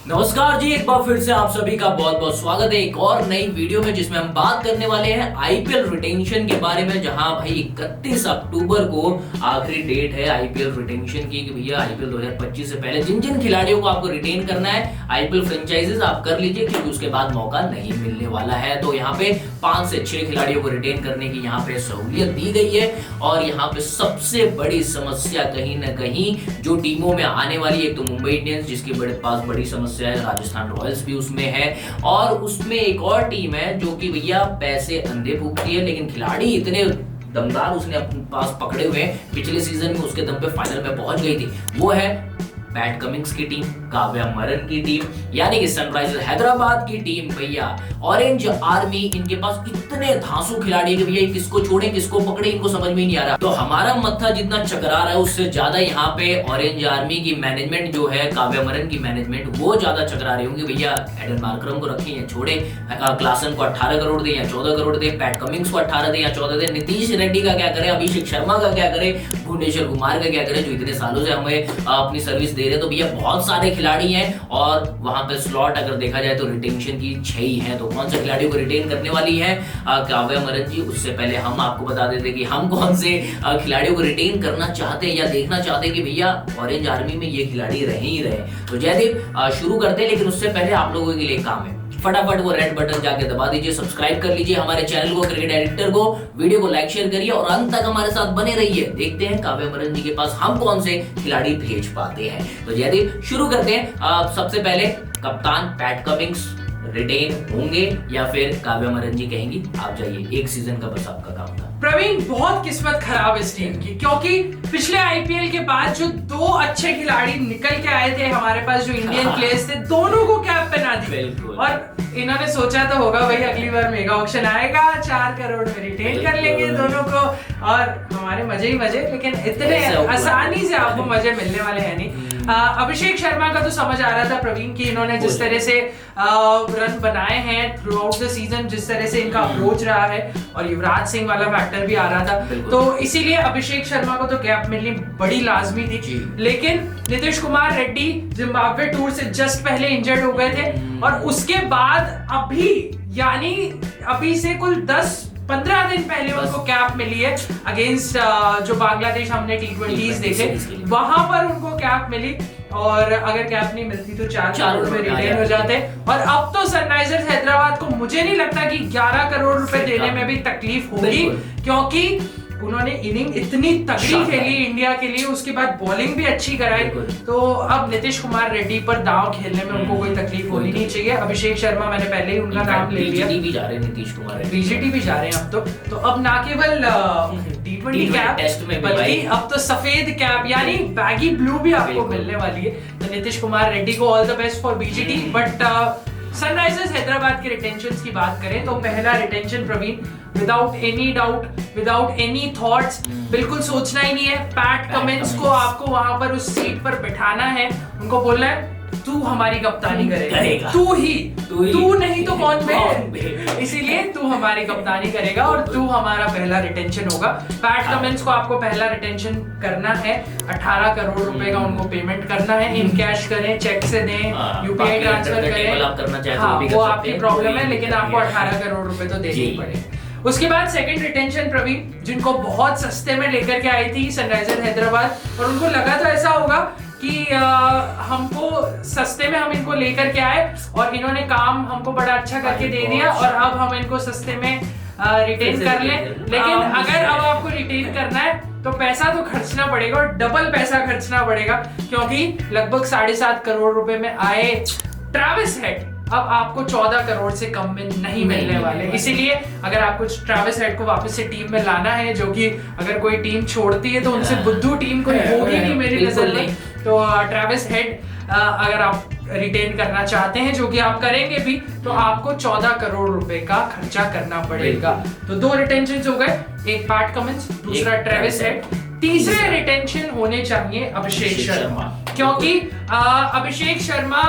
नमस्कार जी, एक बार फिर से आप सभी का बहुत बहुत स्वागत है एक और नई वीडियो में, जिसमें हम बात करने वाले हैं आईपीएल रिटेंशन के बारे में। जहां भाई 31 अक्टूबर को आखिरी डेट है आईपीएल रिटेंशन की कि भैया आईपीएल 2025 से पहले जिन जिन खिलाड़ियों को आपको रिटेन करना है आईपीएल फ्रेंचाइजीज आप कर लीजिए, क्योंकि उसके बाद मौका नहीं मिलने वाला है। तो यहाँ पे 5 से 6 खिलाड़ियों को रिटेन करने की यहाँ पे सहूलियत दी गई है। और यहाँ पे सबसे बड़ी समस्या कहीं ना कहीं जो टीमों में आने वाली है, एक तो मुंबई इंडियंस जिसके बड़े पास बड़ी समस्या है, राजस्थान रॉयल्स भी उसमें है, और उसमें एक और टीम है जो कि भैया पैसे अंधे फूकती है, लेकिन खिलाड़ी इतने दमदार उसने अपने पास पकड़े हुए हैं, पिछले सीजन में उसके दम पे फाइनल में पहुंच गई थी। वो है पैट कमिंस की टीम, काव्या मरन की टीम, यानी कि सनराइजर्स हैदराबाद की टीम। भैया ऑरेंज आर्मी, इनके पास इतने धांसू खिलाड़ी कि भैया किसको छोड़े किसको पकड़े इनको समझ में नहीं आ रहा। तो हमारा मत्था जितना चकरा रहा है उससे ज्यादा यहाँ पे ऑरेंज आर्मी की मैनेजमेंट जो है, काव्या मरन की मैनेजमेंट, वो ज्यादा चकरा रही होंगी। भैया एडन मार्करम को रखें या छोड़े, क्लासन को 18 करोड़ दे या 14 करोड़ दे, पैट कमिंस को 18 दे या 14 दे, नीतीश रेड्डी का क्या करे, अभिषेक शर्मा का क्या करे, भुवनेश्वर कुमार का क्या करे, जो इतने सालों से हमें अपनी सर्विस दे रहे। तो भैया बहुत सारे खिलाड़ी हैं और वहां पे स्लॉट अगर देखा जाए तो रिटेंशन की 6 ही है। तो कौन से खिलाड़ियों को रिटेन करने वाली है काव्या मरन जी, उससे पहले हम आपको बता देते कि हम कौन से खिलाड़ियों को रिटेन करना चाहते हैं या देखना चाहते हैं कि भैया ऑरेंज आर्मी में ये खिलाड़ी रहे ही रहे। तो जयदीप शुरू करते हैं, लेकिन उससे पहले आप लोगों के लिए काम है, फटाफट वो रेड बटन जाके दबा दीजिए, सब्सक्राइब कर लीजिए हमारे चैनल को, क्रिकेट एडिटर को, वीडियो को लाइक शेयर करिए और अंत तक हमारे साथ बने रहिए। देखते हैं काव्या मरन जी के पास हम कौन से खिलाड़ी भेज पाते हैं। तो जयदीप शुरू करते हैं। सबसे पहले कप्तान पैट कमिंस रिटेन होंगे या फिर काव्या मरन जी कहेंगी आप जाइए, एक सीजन का बस आपका काम था। प्रवीण, बहुत किस्मत खराब इस टीम की, क्योंकि पिछले आईपीएल के बाद जो 2 अच्छे खिलाड़ी निकल के आए थे हमारे पास, जो इंडियन प्लेयर्स थे, दोनों को कैप पहना दी। और इन्होंने सोचा तो होगा भाई अगली बार मेगा ऑक्शन आएगा, 4 करोड़ में रिटेन कर लेंगे दोनों को और हमारे मजे ही मजे। लेकिन इतने आसानी से आपको मजे मिलने वाले हैं नहीं। अभिषेक शर्मा का तो समझ आ रहा था प्रवीण की इन्होंने जिस तरह से रन बनाए हैं थ्रू आउट द सीजन, जिस तरह से इनका अप्रोच रहा है, और युवराज सिंह वाला फैक्टर भी आ रहा था, तो इसीलिए अभिषेक शर्मा को तो गैप मिलनी बड़ी लाजमी थी। लेकिन नीतीश कुमार रेड्डी जिम्बाब्वे टूर से जस्ट पहले इंजर्ड हो गए थे और उसके बाद अभी से कुल 10-15 दिन पहले उनको कैप मिली है अगेंस्ट जो बांग्लादेश हमने T20s देखे, वहां पर उनको कैप मिली। और अगर कैप नहीं मिलती तो 4 करोड़ में रिटेन हो जाते। और अब तो सनराइजर्स हैदराबाद को मुझे नहीं लगता कि 11 करोड़ रुपए देने में भी तकलीफ होगी, क्योंकि उन्होंने इनिंग इतनी तगड़ी खेली इंडिया के लिए, उसके बाद बॉलिंग भी अच्छी कराई। तो अब नीतीश कुमार रेड्डी पर दांव खेलने में उनको कोई तकलीफ होनी नहीं चाहिए। अभिषेक शर्मा मैंने पहले ही उनका नाम ले लिया, बीजीटी भी जा रहे हैं नीतीश कुमार, बीजीटी भी जा रहे हैं अब तो अब ना केवल T20 कैप टेस्ट में बल्कि अब तो सफेद कैप यानी बैगी ब्लू भी आपको मिलने वाली है। तो नीतीश कुमार रेड्डी को all the best for BGT. But Sunrisers Hyderabad के रिटेंशंस की बात करें तो पहला retention Praveen, without any doubt, without any thoughts, बिल्कुल सोचना ही नहीं है, पैट कमिंस को आपको वहां पर उस सीट पर बिठाना है, उनको बोलना है तू हमारी कप्तानी करेगा। तू नहीं तो कौन बे? इसीलिए तू हमारी कप्तानी करेगा और तू हमारा पहला रिटेंशन होगा। पैट कमिंस को आपको पहला रिटेंशन करना है, 18 करोड़ रुपए का उनको पेमेंट करना है। इन कैश करें, चेक से दें, यूपीआई ट्रांसफर करें, हाँ वो आपकी प्रॉब्लम है, लेकिन आपको 18 करोड़ रुपए तो देने ही पड़ेंगे। उसके बाद सेकंड रिटेंशन प्रवीण, जिनको बहुत सस्ते में लेकर के आई थी सनराइजर हैदराबाद, और उनको लगा तो ऐसा होगा कि हमको सस्ते में हम इनको लेकर के आए और इन्होंने काम हमको बड़ा अच्छा करके दे दिया और अब हम इनको सस्ते में रिटेन कर लें। लेकिन अगर अब आपको रिटेन करना है तो पैसा तो खर्चना पड़ेगा और डबल पैसा खर्चना पड़ेगा, क्योंकि लगभग 7.5 करोड़ रुपए में आए ट्रैविस हेड अब आपको 14 करोड़ से कम में नहीं मिलने वाले। इसीलिए अगर आपको ट्रैविस हेड को वापस से टीम में लाना है, जो कि अगर कोई टीम छोड़ती है तो उनसे बुद्धू टीम कोई होगी नहीं मेरी नजर में, तो ट्रैविस हेड अगर आप रिटेन करना चाहते हैं, जो कि आप करेंगे भी, तो आपको 14 करोड़ रुपए का खर्चा करना पड़ेगा। तो 2 रिटेंशन हो गए, एक पैट कमिंस, दूसरा ट्रैविस हेड। तीसरे रिटेंशन होने चाहिए अभिषेक शर्मा, क्योंकि अभिषेक शर्मा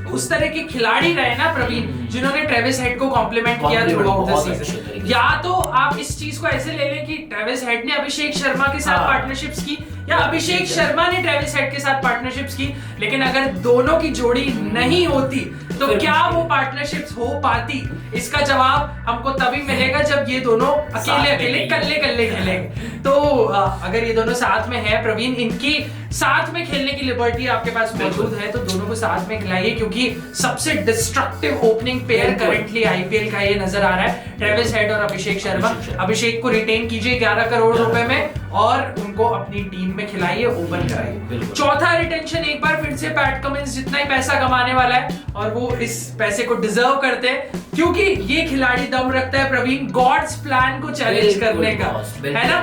उस तरह के खिलाड़ी रहे ना प्रवीण, जिन्होंने ट्रेविस हेड को कॉम्प्लीमेंट किया थ्रू आउट द सीजन। या तो आप इस चीज को ऐसे ले लें कि ट्रेविस हेड ने अभिषेक शर्मा के साथ पार्टनरशिप्स की, या अभिषेक शर्मा ने ट्रेविस हेड के साथ पार्टनरशिप्स की, लेकिन अगर दोनों की जोड़ी नहीं होती तो क्या वो पार्टनरशिप्स हो पाती? इसका जवाब हमको तभी मिलेगा जब ये दोनों अकेले कल्ले खेलेंगे। तो अगर ये दोनों साथ में है प्रवीण, इनकी साथ में खेलने की लिबर्टी आपके पास मौजूद है तो दोनों को साथ में खिलाइए, क्योंकि सबसे destructive opening pair currently IPL का ये नजर आ रहा है, ट्रेविस हेड और अभिषेक शर्मा। अभिषेक को रिटेन कीजिए 11 करोड़ रुपए में और उनको अपनी टीम में खिलाइए, ओपन कराइए। चौथा रिटेंशन एक बार फिर से पैट कमिंस जितना ही पैसा कमाने वाला है और वो इस पैसे को डिजर्व करते हैं, क्योंकि ये खिलाड़ी दम रखता है प्रवीण गॉड्स प्लान को चैलेंज करने का, है ना।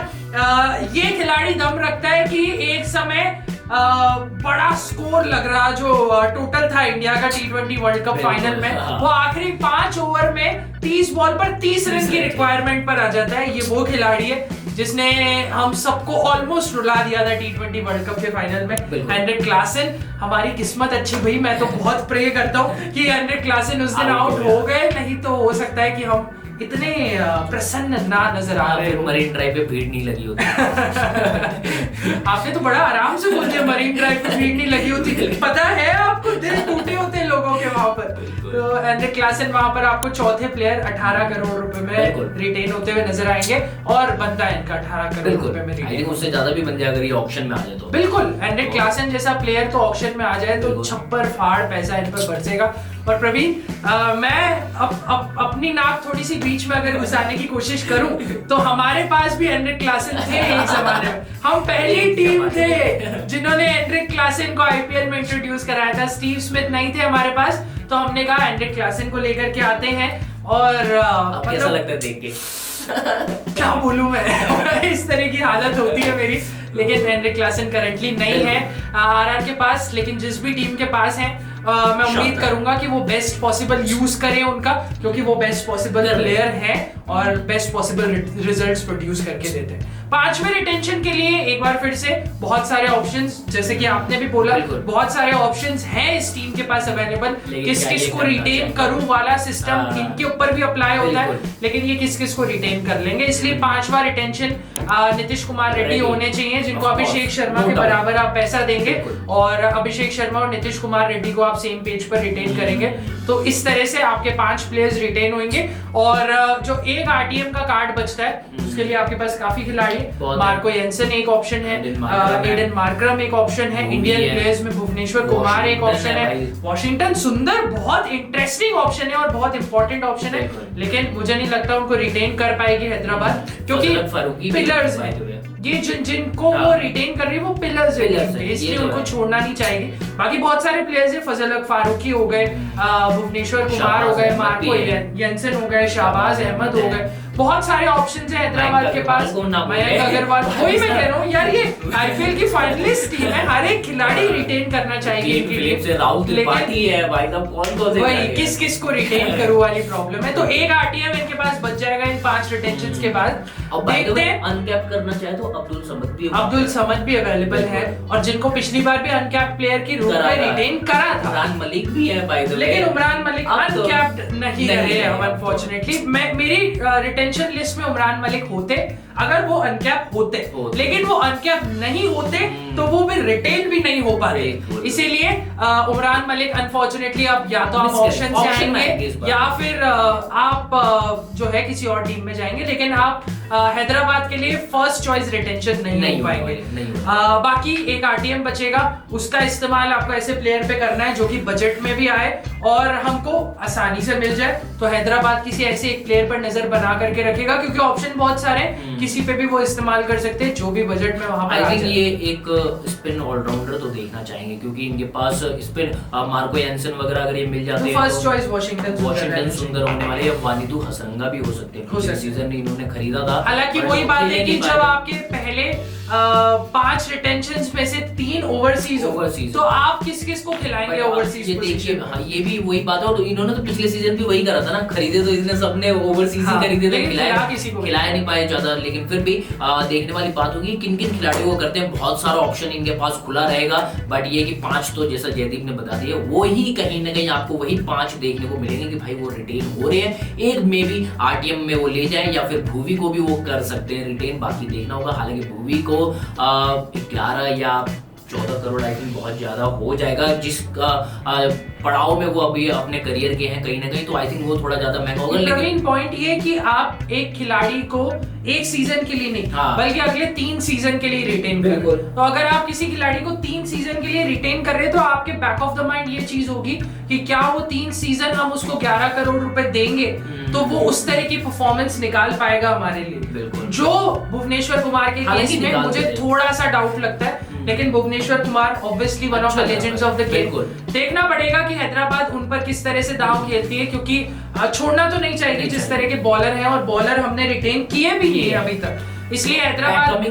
ये खिलाड़ी दम रखता है कि एक समय बड़ा स्कोर लग रहा जो टोटल था इंडिया का T20 वर्ल्ड कप फाइनल में, वो आखिरी 5 ओवर में 30 बॉल पर 30 रन की रिक्वायरमेंट पर आ जाता है। ये वो खिलाड़ी है जिसने हम सबको ऑलमोस्ट रुला दिया था T20 वर्ल्ड कप के फाइनल में, हेनरिक क्लासन। हमारी किस्मत अच्छी भाई, मैं तो बहुत प्रे करता हूँ कि हेनरिक क्लासन उस दिन आउट हो गए, नहीं तो हो सकता है कि हम इतने प्रसन्न ना नजर आ रहे हो। मरीन ड्राइव पे भीड़ नहीं लगी होती। आपने तो बड़ा आराम से बोल दिया मरीन ड्राइव पे भीड़ नहीं लगी होती, पता है आपको दिल टूटे होते हैं लोगों के वहां पर। तो हेनरिक क्लासन वहां पर आपको चौथे प्लेयर 18 करोड़ रुपए में रिटेन होते हुए नजर आएंगे और बनता है इनका 18 करोड़ रुपए में रिटेन। उससे ज्यादा भी बन जाए अगर ये ऑक्शन में आ जाए तो। बिल्कुल, हेनरिक क्लासन जैसा प्लेयर तो ऑक्शन में आ जाए तो छप्पर फाड़ पैसा इन पर बरसेगा। और प्रवीण, मैं अपनी नाक थोड़ी सी बीच में अगर घुसाने की कोशिश करूं तो हमारे पास भी हेनरिक क्लासन थे एक जमाने में। हम पहली टीम थे जिन्होंने हेनरिक क्लासन को आईपीएल में इंट्रोड्यूस कराया था। स्टीव स्मिथ नहीं थे हमारे पास, तो हमने कहा हेनरिक क्लासन को लेकर के आते हैं। और कैसा लगता है देख के? क्या बोलूं मैं, इस तरह की हालत होती है मेरी। लेकिन हेनरिक क्लासन करंटली नहीं है आरआर के पास, लेकिन जिस भी टीम के पास है मैं उम्मीद करूंगा कि वो बेस्ट पॉसिबल यूज करें उनका, क्योंकि वो बेस्ट पॉसिबल प्लेयर है और बेस्ट पॉसिबल रिजल्ट्स प्रोड्यूस करके देते हैं। पांचवें रिटेंशन के लिए एक बार फिर से बहुत सारे ऑप्शंस, जैसे कि आपने भी बोला, बहुत सारे ऑप्शंस हैं इस टीम के पास अवेलेबल। किस किस को रिटेन करूं वाला सिस्टम इनके ऊपर भी अप्लाई होता है, लेकिन ये किस किस को रिटेन कर लेंगे। इसलिए पांचवा रिटेंशन नीतीश कुमार रेड्डी होने चाहिए, जिनको अभिषेक शर्मा के बराबर आप पैसा देंगे और अभिषेक शर्मा और नीतीश कुमार रेड्डी को आप सेम पेज पर रिटेन करेंगे। तो इस तरह से आपके 5 प्लेयर्स रिटेन होंगे और जो एक आरटीएम का कार्ड बचता है उसके लिए आपके पास काफी खिलाड़ी, मार्को येंसन एक ऑप्शन है, एडन मार्करम एक ऑप्शन है, इंडियन प्लेयर्स में भुवनेश्वर कुमार एक ऑप्शन है, वॉशिंगटन सुंदर बहुत इंटरेस्टिंग ऑप्शन है और बहुत इंपॉर्टेंट ऑप्शन है, लेकिन मुझे नहीं लगता उनको रिटेन कर पाएगी हैदराबाद, क्योंकि पिलर्स ये जिनको वो रिटेन कर रही है वो पिलर्स है, इसलिए उनको छोड़ना नहीं चाहिए। बाकी बहुत सारे प्लेयर्स है, फजल फारूकी हो गए, भुवनेश्वर कुमार हो गए, मार्को येंसन हो गए, शाहबाज अहमद हो गए, बहुत सारे ऑप्शंस हैं हैदराबाद के पास। मयंक अग्रवाल, वही मैं कह रहा हूँ यार, ये आईपीएल की फाइनलिस्ट टीम है, हर एक खिलाड़ी रिटेन करना चाहिए इनके लिए, वही किस किस को रिटेन करूं वाली प्रॉब्लम है। तो एक आरटीएम इनके पास बच जाएगा इन 5 रिटेंशंस के बाद। देखते हैं अनकैप करना चाहे तो अब्दुल समद भी अवेलेबल है, और जिनको पिछली बार भी अनकैप प्लेयर की रूप में रिटेन करा था, उमरान मलिक भी है बाय द वे, लेकिन उमरान मलिक अनकैप्ड नहीं रहे अनफॉर्चुनेटली। मेरी रिटेंशन लिस्ट में उमरान मलिक होते अगर वो अनकैप होते, लेकिन वो अनकैप नहीं होते तो वो भी रिटेन भी नहीं हो पाते, इसीलिए उमरान मलिक अनफॉर्चुनेटली अब या तो आप ऑप्शन से आएंगे या फिर आप जो है किसी और टीम में जाएंगे, लेकिन आप हैदराबाद के लिए फर्स्ट चॉइस रिटेंशन नहीं हो पाएंगे। बाकी एक आरटीएम बचेगा, उसका इस्तेमाल आपको ऐसे प्लेयर पे करना है जो कि बजट में भी आए और हमको आसानी से मिल जाए। तो हैदराबाद किसी ऐसे एक प्लेयर पर नजर बना करके रखेगा, क्योंकि ऑप्शन बहुत सारे हैं, किसी पे भी वो इस्तेमाल कर सकते हैं जो भी बजट में वहां पर आ जाए। ये एक स्पिन ऑलराउंडर तो देखना चाहेंगे, क्योंकि इनके पास स्पिन मार्को येंसन वगैरह अगर ये मिल जाते हैं, फर्स्ट चॉइस वॉशिंगटन सुंदर होने वाले, या वानिदू हसरंगा भी हो सकते हैं, सीजन में इन्होंने खरीदा था। हालांकि वही बात है कि जब आपके पहले 5 रिटेंशंस में से 3 ओवरसीज तो आप किस किस को खिलाएंगे ओवरसीज? ये देखिए, हाँ ये भी वही बात है, और इन्होंने तो पिछले सीजन भी वही करा था ना, खरीदे तो इतने सबने ओवरसीज ही खरीदे थे, खिलाया नहीं पाए ज्यादा। लेकिन फिर भी देखने वाली बात होगी किन किन खिलाड़ियों को करते हैं, बहुत सारा ऑप्शन इनके पास खुला रहेगा, बट ये कि 5 तो जैसा जयदीप ने बता दिया वो ही कहीं ना कहीं आपको वही 5 देखने को मिलेंगे कि भाई वो रिटेन हो रहे हैं। एक में भी आरटीएम में वो ले जाए या फिर भुवी को भी वो कर सकते हैं रिटेन, बाकी देखना होगा। हालांकि भुवी को को 11 या 14 करोड़ आई थिंक बहुत ज्यादा हो जाएगा, जिस पड़ाव में वो अभी अपने करियर के हैं कहीं ना कहीं, तो आई थिंक वो थोड़ा ज्यादा महंगा होगा। लेकिन पॉइंट ये कि आप एक खिलाड़ी को एक सीजन के लिए नहीं, बल्कि अगले 3 सीजन के लिए रिटेन कर रहे हो। तो अगर आप किसी खिलाड़ी को 3 सीजन के लिए रिटेन कर रहे हैं तो आपके बैक ऑफ द माइंड ये चीज होगी कि क्या वो 3 सीजन हम उसको 11 करोड़ रुपए देंगे तो वो उस तरह की परफॉर्मेंस निकाल पाएगा हमारे लिए, जो भुवनेश्वर कुमार के केस में मुझे थोड़ा सा डाउट लगता है। लेकिन Bhuvneshwar Kumar obviously one of the legends of the game, देखना पड़ेगा कि हैदराबाद उन पर किस तरह से दांव खेलती है, क्योंकि छोड़ना तो नहीं चाहिए जिस तरह के बॉलर हैं, और बॉलर हमने रिटेन किए भी नहीं अभी तक। इसलिए हैदराबाद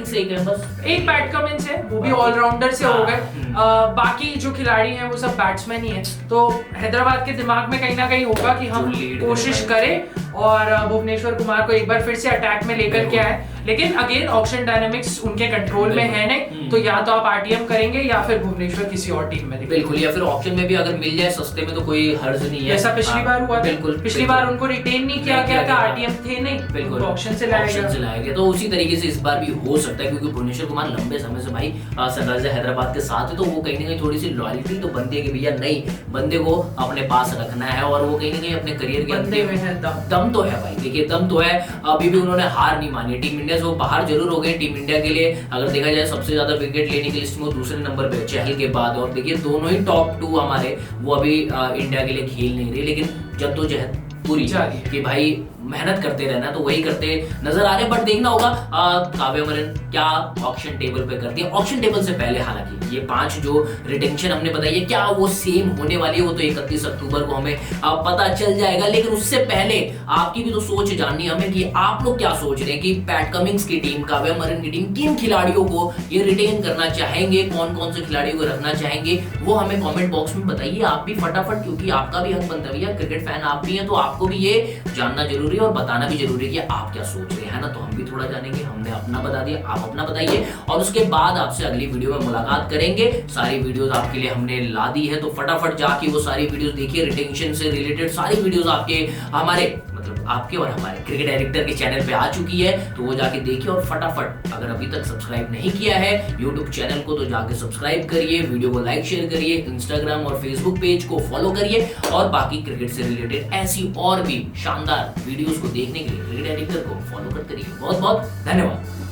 एक पैट कमिंस है, वो भी ऑलराउंडर से हो गए, बाकी जो खिलाड़ी हैं वो सब बैट्समैन ही हैं। तो हैदराबाद के दिमाग में कहीं ना कहीं होगा कि हम कोशिश करें और भुवनेश्वर कुमार को एक बार फिर से अटैक में लेकर के आए। लेकिन अगेन ऑक्शन डायनामिक्स उनके कंट्रोल में है नहीं, तो या तो आप आरटीएम करेंगे या फिर भुवनेश्वर किसी और टीम में। बिल्कुल, या फिर ऑक्शन में भी अगर मिल जाए सस्ते में तो कोई हर्ज नहीं है, जैसा पिछली बार हुआ। बिल्कुल, पिछली बार उनको रिटेन नहीं किया गया था, आरटीएम थे नहीं, बिल्कुल ऑक्शन से लाया गया। तो उसी तरीके से इस बार भी हो सकता है, क्योंकि भुवनेश्वर कुमार लंबे समय से भाई सनराइजर हैदराबाद के साथ है, तो वो कहीं ना कहीं थोड़ी सी लॉयल्टी तो बनती है कि भैया नहीं, बंदे को अपने पास रखना है, और वो कहीं ना कहीं अपने करियर के बंदे में है दम तो है भाई, देखिए दम तो है। अभी भी उन्होंने हार नहीं मानी। टीम इंडिया से वो बाहर जरूर हो गए, टीम इंडिया के लिए अगर देखा जाए सबसे ज्यादा विकेट लेने की लिस्ट में वो दूसरे नंबर पे चहल के बाद, और देखिए दोनों ही टॉप 2 हमारे वो अभी इंडिया के लिए खेल नहीं रहे, लेकिन जद्दोजहद पूरी कि भाई मेहनत करते रहना, तो वही करते नजर आ रहे। बट देखना होगा काव्या मरन क्या ऑक्शन टेबल पे करती है। ऑक्शन टेबल से पहले हालांकि ये 5 जो रिटेंशन हमने बताई है क्या वो सेम होने वाली है, वो तो 31 अक्टूबर को हमें पता चल जाएगा। लेकिन उससे पहले आपकी भी तो सोच जाननी है हमें कि आप लोग क्या सोच रहे हैं कि पैट कमिंस की टीम, काव्या मरन की टीम किन खिलाड़ियों को ये रिटेन करना चाहेंगे, कौन कौन से खिलाड़ियों को रखना चाहेंगे, वो हमें कॉमेंट बॉक्स में बताइए आप भी फटाफट, क्योंकि आपका भी हक बनता है भैया, क्रिकेट फैन आप भी हैं, तो आपको भी ये जानना जरूरी और बताना भी जरूरी है कि आप क्या सोच रहे हैं ना। तो हम भी थोड़ा जानेंगे, हमने अपना बता दिया, आप अपना बताइए, और उसके बाद आपसे अगली वीडियो में मुलाकात करेंगे। सारी वीडियोस आपके लिए हमने ला दी है, तो फटाफट जाके वो सारी वीडियोस देखिए, रिटेंशन से रिलेटेड सारी वीडियोस आपके हमारे मतलब आपके और हमारे क्रिकेट डायरेक्टर के चैनल पे आ चुकी है, तो वो जाके देखिए। और फटाफट अगर अभी तक सब्सक्राइब नहीं किया है यूट्यूब चैनल को तो जाके सब्सक्राइब करिए, वीडियो को लाइक शेयर करिए, इंस्टाग्राम और फेसबुक पेज को फॉलो करिए, और बाकी क्रिकेट से रिलेटेड ऐसी और भी शानदार वीडियोस को देखने के लिए क्रिकेट डायरेक्टर को फॉलो करते रहिए। बहुत बहुत धन्यवाद।